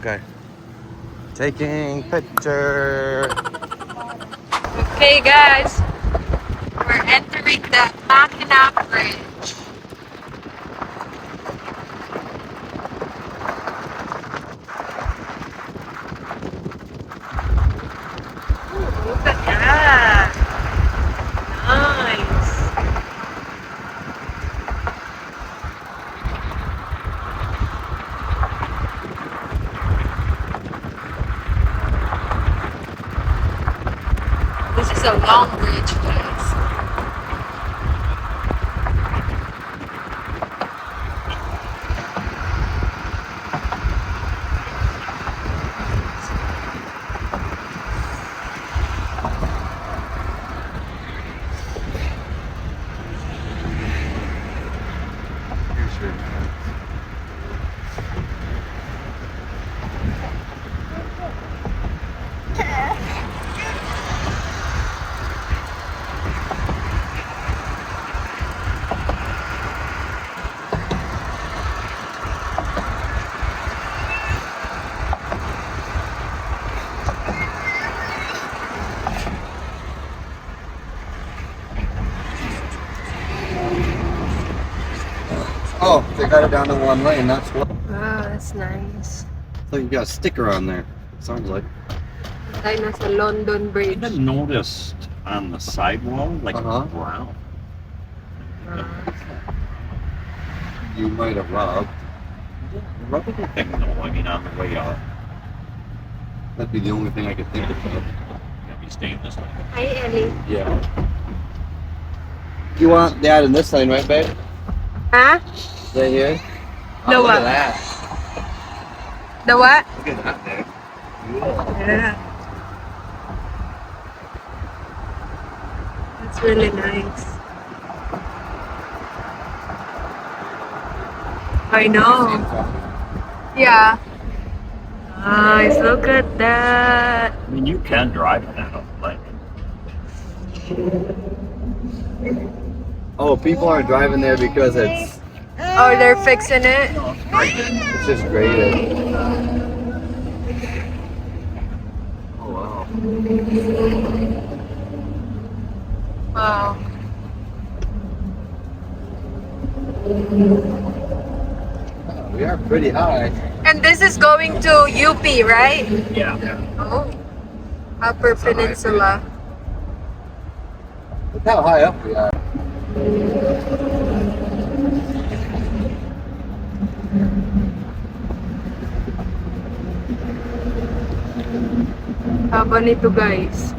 Okay. Taking picture. Okay, guys, we're entering the Mackinac Bridge. Ooh, look at that. Nice. This is a long bridge, guys. Here's your Oh, they got it down to one lane. That's what. Wow, that's nice. So you got a sticker on there. Sounds like. Tayo nasa London I Bridge. didn't notice on the sidewall, like brown. You might have robbed. Rubber thing though, I mean on the way up. That'd be the only thing I could think of. Gotta be staying this way. Hi, Ellie. Yeah. You want that in this lane, right, babe? Huh? Right here. The look what? at that. The what? Look at that there. Yeah. That's really nice. I know. Yeah. Nice. Look at that. I mean, you can drive that up, like. Oh, people aren't driving there because it's Oh, they're fixing it. just graded. Oh wow. Wow. We are pretty high. And this is going to UP, right? Yeah. Oh. Upper It's a high Peninsula. Look how high up we are. Haba nito, guys.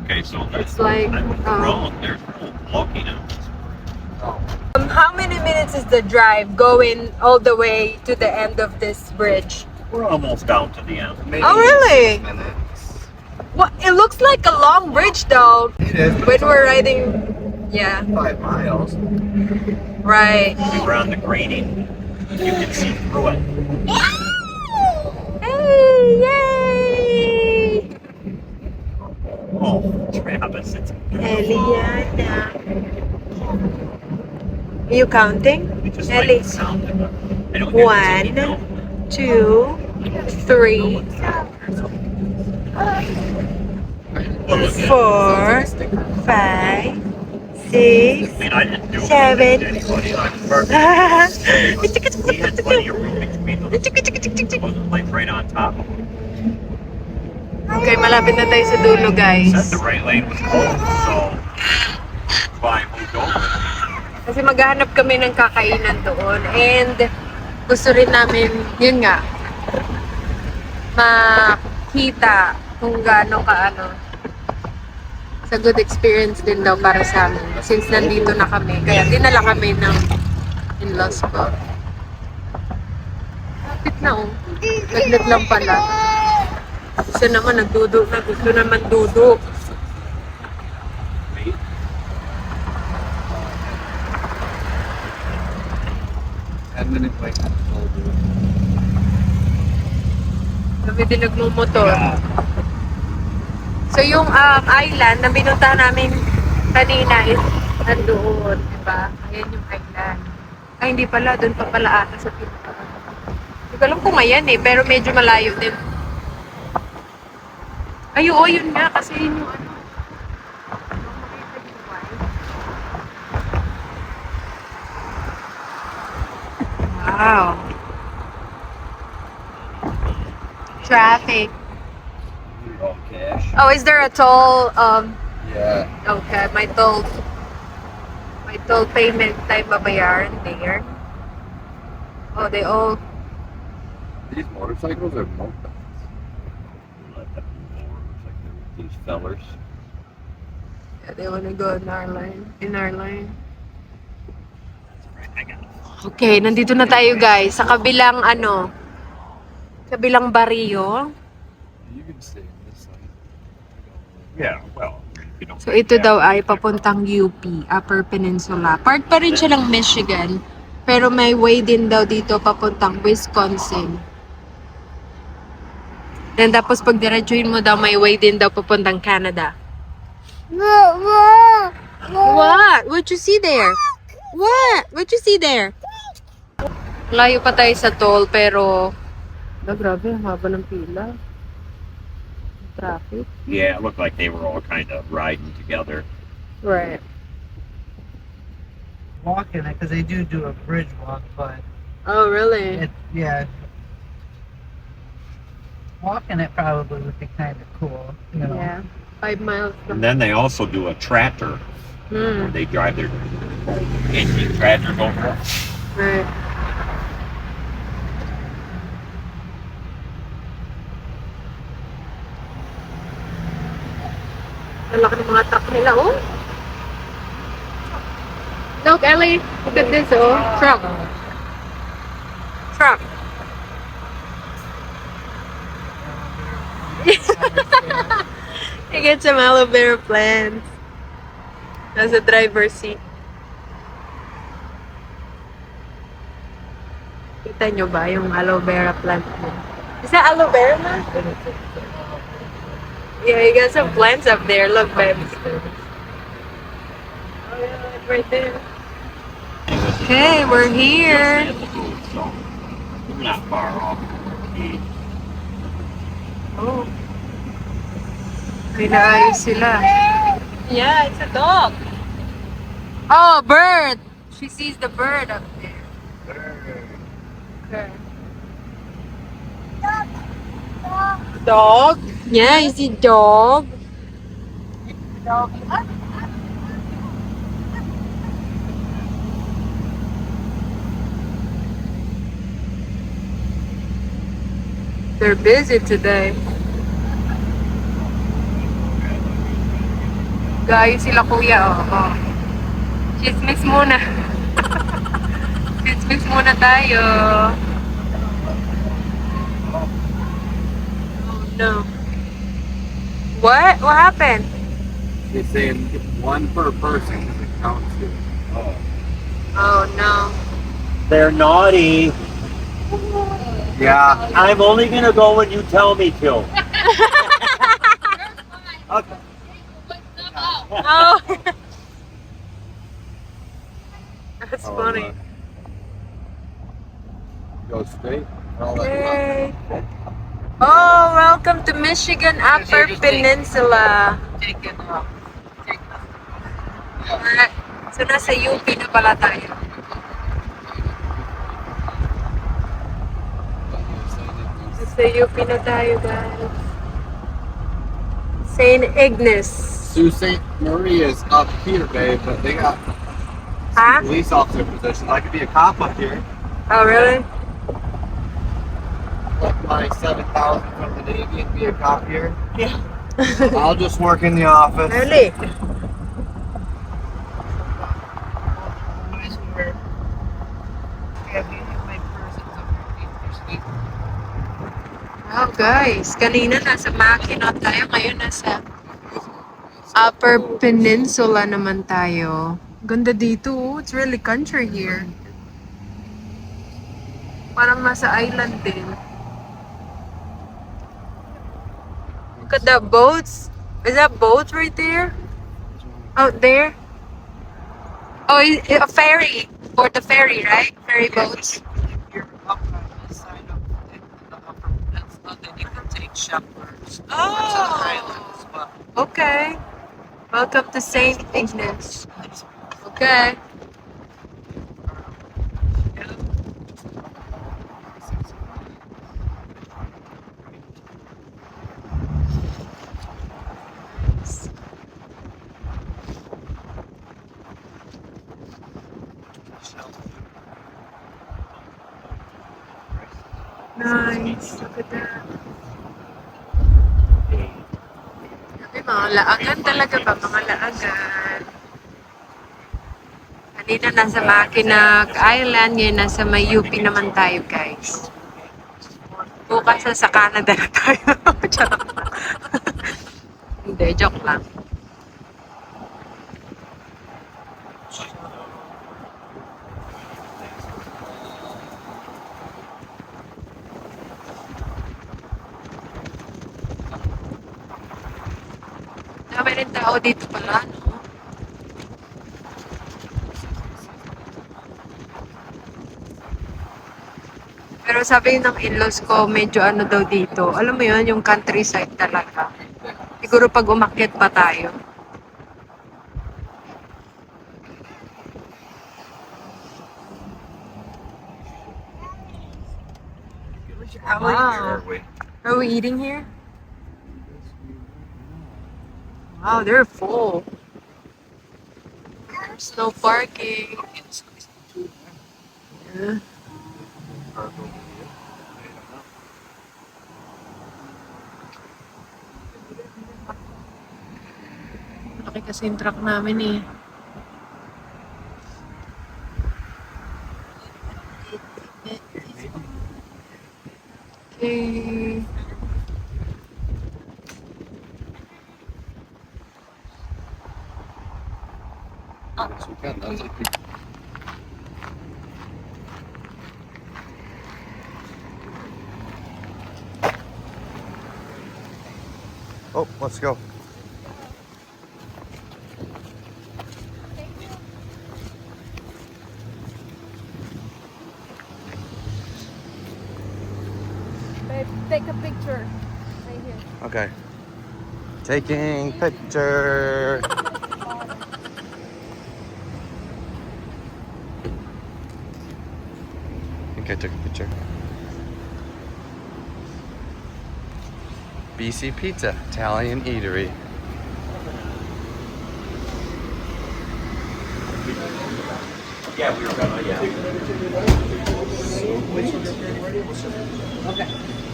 Okay, so It's like, wrong. There's no walking out. How many minutes is the drive going all the way to the end of this bridge? We're almost down to the end. Maybe Oh, really? 6 minutes. What? It looks like a long bridge, though. It is. When we're riding, yeah, 5 miles. right. We were on the grading. You can see through it. Hey, yay! Oh, Travis, it's Eliana. Are you counting? we just Ellie. like the sound of it. I don't hear the singing, no. 2, 3, 4, 5, 6. I mean, I didn't do it 7. to anybody. I'm perfect. We had plenty of room between those. It wasn't like right on top of them. Okay, malapit na tayo sa dulo, Said guys. the right lane was closed, so that's why I moved over. Kasi maghahanap kami ng kakainan doon. And gusto rin namin, yun nga, makita kung gaano kaano. It's a good experience din daw para sa amin. Since nandito na kami. Kaya dinala kami ng in-laws ko. Lapit na oh. Naglit lang pala. Isa naman nagduduk na. Gusto naman duduk. Wait. Minute wait. Kami din nagmumotor. So yung island na binuntahan namin kanina is nandoon, di ba? Ayan yung island. Ay, hindi pala. Doon pa pala ata sa pinaka. Di ba Alam ko nga yan eh, pero medyo malayo din. Ay, oo, yun nga. Kasi yun yung ano. Wow. Traffic. Oh, cash. Oh, is there a toll? Yeah. Okay, my toll payment time babayaran there. Oh, they all. These motorcycles are mopeds. Let them more. Looks like these fellers. Yeah, they wanna go in our line. In our line. I got it. Okay, nandito na tayo guys sa kabilang kabilang barrio. You can stay on this side. Yeah, well, you don't So ito daw ay papuntang UP, Upper Peninsula. Part pa rin siya ng Michigan, pero may way din daw dito papuntang Wisconsin. Then tapos pag diretsuhin mo daw, may way din daw papuntang Canada. What? What you see there? What? What you see there? Layo pa tayo sa toll, pero grabe, ang haba ng pila. Traffic. Yeah, it looked like they were all kind of riding together. Right. Walking it because they do a bridge walk, but Oh, really? yeah, walking it probably would be kind of cool, you know. Yeah. 5 miles And from... then they also do a tractor where they drive their engine tractors over. Right. Ang laki ng mga truck nila, oh. Look, Ellie. Look at this, oh. Truck. Truck. You get some aloe vera plants. Nasa driver's seat. Kita nyo ba yung aloe vera plant mo? Is that aloe vera man? Yeah, you got some plants up there. Look, babe. Oh, yeah, right there. Okay, we're here. So, we're not far off. Oh. May naayos sila. Yeah, it's a dog. Oh, bird! She sees the bird up there. Okay. Dog? Yeah, you see dog? Dog. They're busy today. Gayo sila kuya, oh. Chismis muna. Chismis muna tayo. Oh no. What? What happened? They're saying one per person because it counts too. Oh no. They're naughty. Yeah. I'm only gonna go when you tell me to. Okay. Oh. That's funny. Go straight. I'll let you Yay. Oh, welcome to Michigan Upper Peninsula. Take it off. Alright. So, nasa UP na pala tayo. Nasa UP na tayo, guys. St. Ignace. Sault Ste. Marie is up here, babe, but they got Huh? police officer positions. I could be a cop up here. Oh, really? Like my 7,000 from the Navy and be a cop here. Yeah. I'll just work in the office. Really? Guys, we're having my persons of Wow, guys. Kanina nasa Mackinac tayo. Ngayon nasa Upper Peninsula naman tayo. Ganda dito, oh. It's really country here. Parang nasa island din. Look at the boats. Is that boats right there? Out there? Oh, a ferry. For the ferry, right? Ferry boats. If you're up on this side of Shepherd's. Oh. It's an island as well. Okay. Welcome to St. Ignace. Okay. Nice. Look at that. Sabi, mga laagan talaga ba? Mga laagan. Kanina nasa Mackinac Island, ngayon nasa may UP naman tayo, guys. Bukas sa Canada na tayo. Charot lang. Hindi, joke lang. Dami rin tao dito pala, no? Pero sabi ng in-laws ko, medyo ano daw dito. Alam mo yun, yung countryside talaga. Siguro pag umakyat pa tayo. Wow. Are we eating here? Wow, they're full. There's no parking. Yeah. Malaki kasi yung truck namin eh. Okay. Yes, we can. That's like oh, let's go. Babe, take a picture. Right here. Okay. Taking picture. I think I took a picture. BC Pizza, Italian eatery. Yeah, we were gonna, yeah.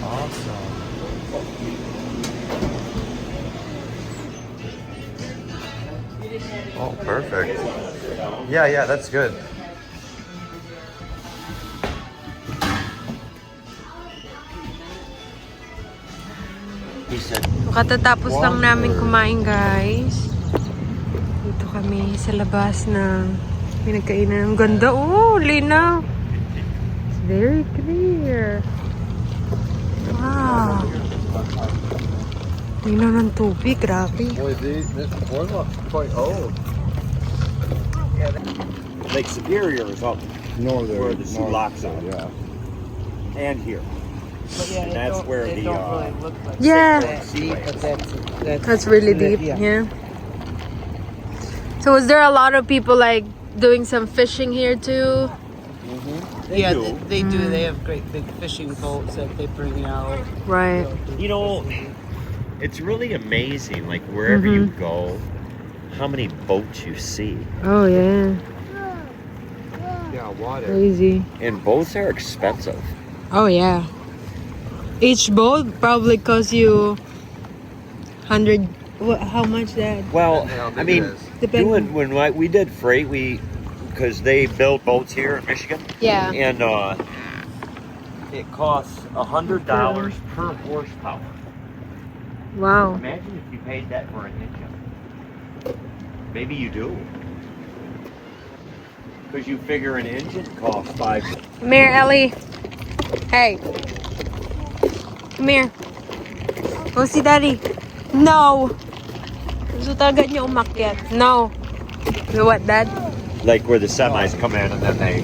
Awesome. Oh, perfect. Yeah, that's good. He said, Katatapos lang namin kumain, guys. Dito kami sa labas ng pinagkainan. Ang ganda. Oh, linaw. It's very clear. Wow. Linaw ng tubig. Grabe. Boy, this boardwalk's quite old. Lake Superior is up Northern. where the Sioux locks are, Yeah. and here. But yeah, And it that's don't- where it the, don't really look like Yeah. that deep, but That's really deep. Yeah. Yeah. So was there a lot of people like doing some fishing here too? Yeah, do. they do. They have great big fishing boats that they bring out. Right. You know, it's really amazing, like wherever you go, how many boats you see. Oh yeah. Yeah, water. Crazy. And boats are expensive. Oh yeah. Each boat probably costs you 100. How much that? Well, Yeah, I mean, Depend- when we did freight, because they build boats here in Michigan, Yeah. and it costs $100 per horsepower. Wow. Imagine if you paid that for an engine. Maybe you do. Because you figure an engine costs $5. Come here, Ellie. Hey. Come here. Go see Daddy. No. Gusto talaga niya umakyat. No. You what, Dad? Like where the semis come in and then they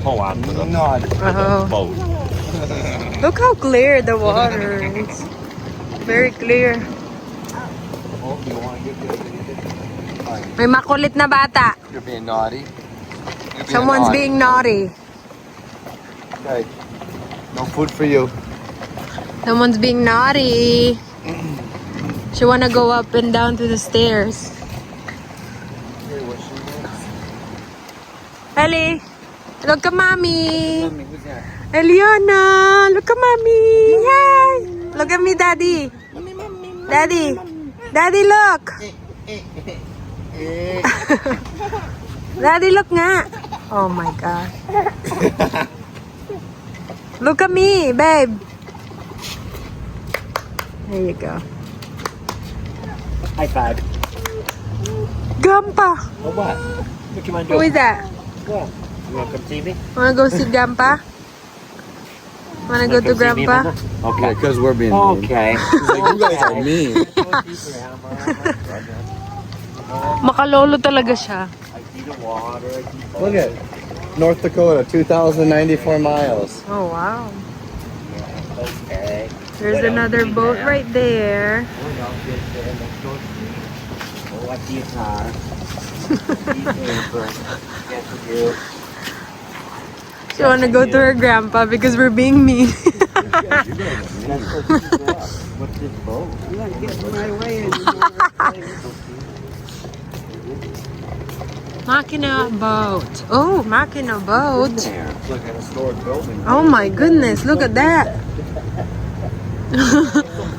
pull onto the Oh. boat. Look how clear the water is. Very clear. Oh, you want to get this? Fine. May makulit na bata. You're being naughty. You're Someone's being naughty. Okay. No food for you. Someone's being naughty. She wanna go up and down to the stairs. Hey, what she wants? Ellie, look at mommy. Mommy, who's that? Eliana, look at mommy. Hey, look at me, daddy. Daddy, daddy, look. Daddy, look nga. Oh my God. Look at me, babe. There you go. High five. Grandpa. Oh, what? What you want to Who do? is that? What? You want to come see me? Wanna go see Grandpa? Wanna go to Grandpa? Okay. Because we're being mean. Okay. He's like, you guys are mean. Makalolo talaga siya. I see the water. I see Look at North Dakota, 2,094 miles. Oh wow. Okay. There's another boat right there. Oh, I see a car. Yes, you. She wanna go to her grandpa because we're being mean. What's this boat? You gotta get in my way. Makina boat. Oh, Makina boat. There. It's like an historic building. Oh my goodness, look at that.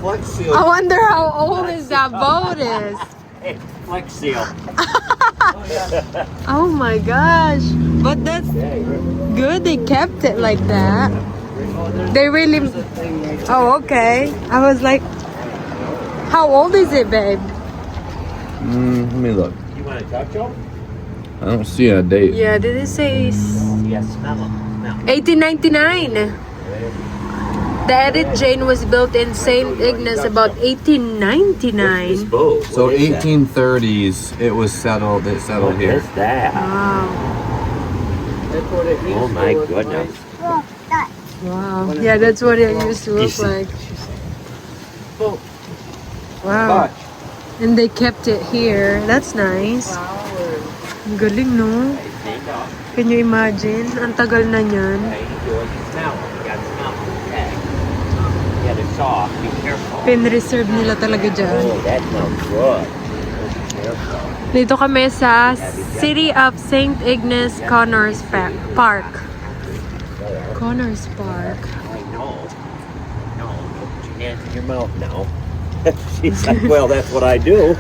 Flex seal. I wonder how old is that boat is. Hey, Flex Seal. Oh my gosh. But that's good they kept it like that. They really... Oh, okay. I was like, how old is it, babe? Let me look. You want to touch them? I don't see a date. Yeah, did it say Yes, smell them. Smell. 1899? The Edith Jane was built in St. Ignace about 1899. boat? So 1830s, it was settled. It settled here. What's that? Wow. Oh my goodness. Wow. Yeah, that's what it used to look like. Wow. And they kept it here. That's nice. Ang galing, no? Can you imagine? Ang tagal na niyan. Okay, you do it. You smell them. You gotta smell them. Okay. Yeah, they're soft. Be careful. Pin-reserve nila talaga dyan. Oh, that smells good. Careful. Dito kami sa City of St. Ignace Connors Park. Connors Park. I know. No, put your hands in your mouth now. She's like, well, that's what I do.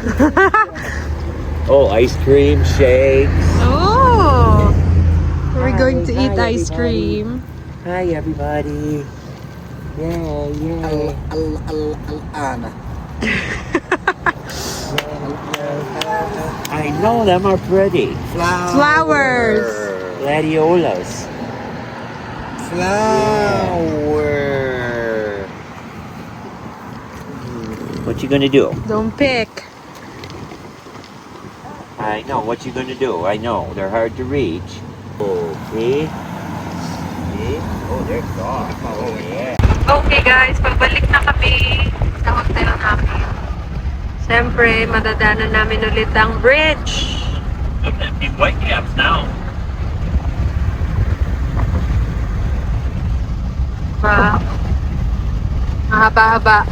Oh, ice cream, shakes. Oh! We're going to eat ice cream. Hi, everybody. Yeah, yeah. I know them are pretty. Flowers. Gladiolas. Flower. What you gonna do? Don't pick. I know. What you gonna do? I know. They're hard to reach. Oh, see? See? Oh, they're soft. Oh, yeah. Okay guys, pabalik na kami sa hotel namin. Siyempre, madadaanan namin ulit ang bridge. Look at these white caps now. Wow. Mahaba-haba.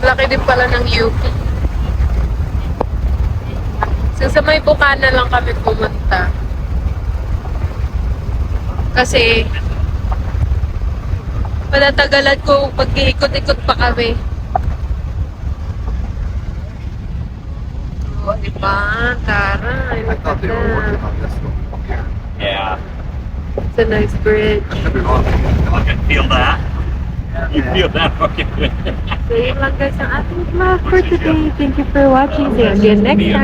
Laki din pala ng UP. So sa may Bukana lang kami pumunta. Kasi matatagalan ko pag-iikot-ikot pa kami. Oh, diba? Taray. I thought they were working on this one here. Yeah. It's a nice bridge. I can feel that. You feel that fucking good. So yun lang guys ang ating vlog for today. Thank you for watching. See you again next time.